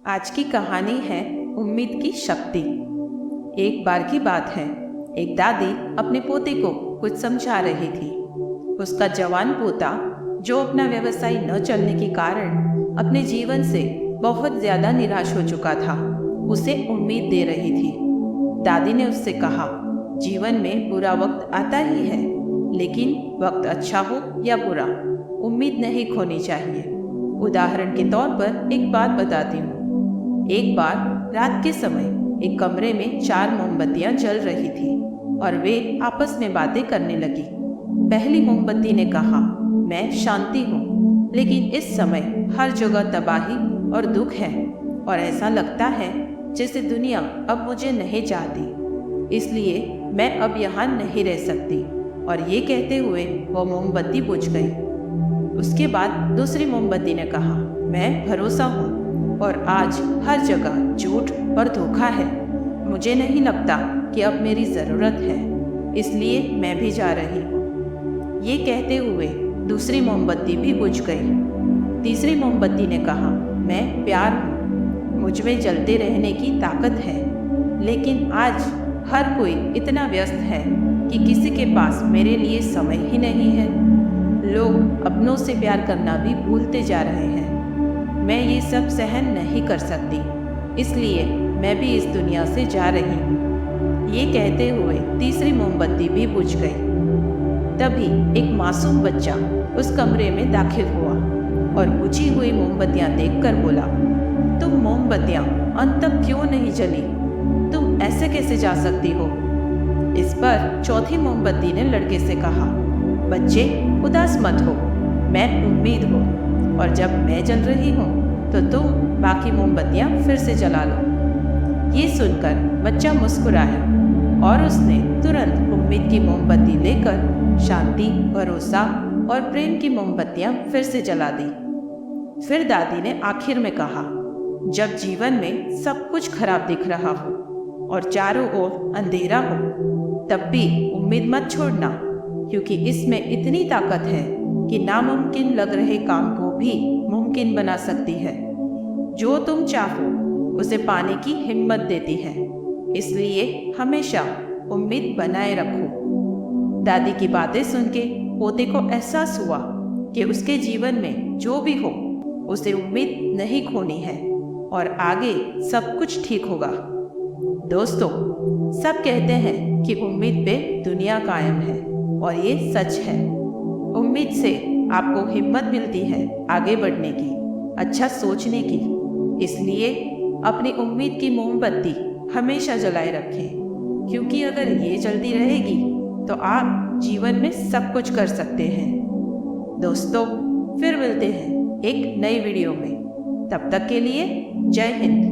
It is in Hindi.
आज की कहानी है उम्मीद की शक्ति। एक बार की बात है, एक दादी अपने पोते को कुछ समझा रही थी। उसका जवान पोता, जो अपना व्यवसाय न चलने के कारण अपने जीवन से बहुत ज्यादा निराश हो चुका था, उसे उम्मीद दे रही थी। दादी ने उससे कहा, जीवन में बुरा वक्त आता ही है, लेकिन वक्त अच्छा हो या बुरा, उम्मीद नहीं खोनी चाहिए। उदाहरण के तौर पर एक बात बताती हूँ। एक बार रात के समय एक कमरे में 4 मोमबत्तियां जल रही थी और वे आपस में बातें करने लगी। पहली मोमबत्ती ने कहा, मैं शांति हूँ, लेकिन इस समय हर जगह तबाही और दुख है और ऐसा लगता है जैसे दुनिया अब मुझे नहीं चाहती, इसलिए मैं अब यहाँ नहीं रह सकती। और ये कहते हुए वो मोमबत्ती बुझ गई। उसके बाद दूसरी मोमबत्ती ने कहा, मैं भरोसा हूँ और आज हर जगह झूठ और धोखा है। मुझे नहीं लगता कि अब मेरी ज़रूरत है, इसलिए मैं भी जा रही हूँ। ये कहते हुए दूसरी मोमबत्ती भी बुझ गई। तीसरी मोमबत्ती ने कहा, मैं प्यार हूँ, मुझ में जलते रहने की ताकत है, लेकिन आज हर कोई इतना व्यस्त है कि किसी के पास मेरे लिए समय ही नहीं है। लोग अपनों से प्यार करना भी भूलते जा रहे हैं। मैं ये सब सहन नहीं कर सकती, इसलिए मैं भी इस दुनिया से जा रही हूँ। ये कहते हुए तीसरी मोमबत्ती भी बुझ गई। तभी एक मासूम बच्चा उस कमरे में दाखिल हुआ और बुझी हुई मोमबत्तियाँ देखकर बोला, तुम मोमबत्तियाँ अंत तक क्यों नहीं जली? तुम ऐसे कैसे जा सकती हो? इस पर चौथी मोमबत्ती ने लड़के से कहा, बच्चे उदास मत हो, मैं उम्मीद हूँ, और जब मैं जल रही हूँ तो तुम बाकी मोमबत्तियाँ फिर से जला लो। ये सुनकर बच्चा मुस्कुराया और उसने तुरंत उम्मीद की मोमबत्ती लेकर शांति, भरोसा और प्रेम की मोमबत्तियाँ फिर से जला दी। फिर दादी ने आखिर में कहा, जब जीवन में सब कुछ खराब दिख रहा हो और चारों ओर अंधेरा हो, तब भी उम्मीद मत छोड़ना, क्योंकि इसमें इतनी ताकत है कि नामुमकिन लग रहे काम को भी मुमकिन बना सकती है। जो तुम चाहो उसे पाने की हिम्मत देती है, इसलिए हमेशा उम्मीद बनाए रखो। दादी की बातें सुन के पोते को एहसास हुआ कि उसके जीवन में जो भी हो, उसे उम्मीद नहीं खोनी है और आगे सब कुछ ठीक होगा। दोस्तों, सब कहते हैं कि उम्मीद पे दुनिया कायम है, और ये सच है। उम्मीद से आपको हिम्मत मिलती है आगे बढ़ने की, अच्छा सोचने की। इसलिए अपनी उम्मीद की मोमबत्ती हमेशा जलाए रखें, क्योंकि अगर ये जलती रहेगी तो आप जीवन में सब कुछ कर सकते हैं। दोस्तों, फिर मिलते हैं एक नई वीडियो में। तब तक के लिए जय हिंद।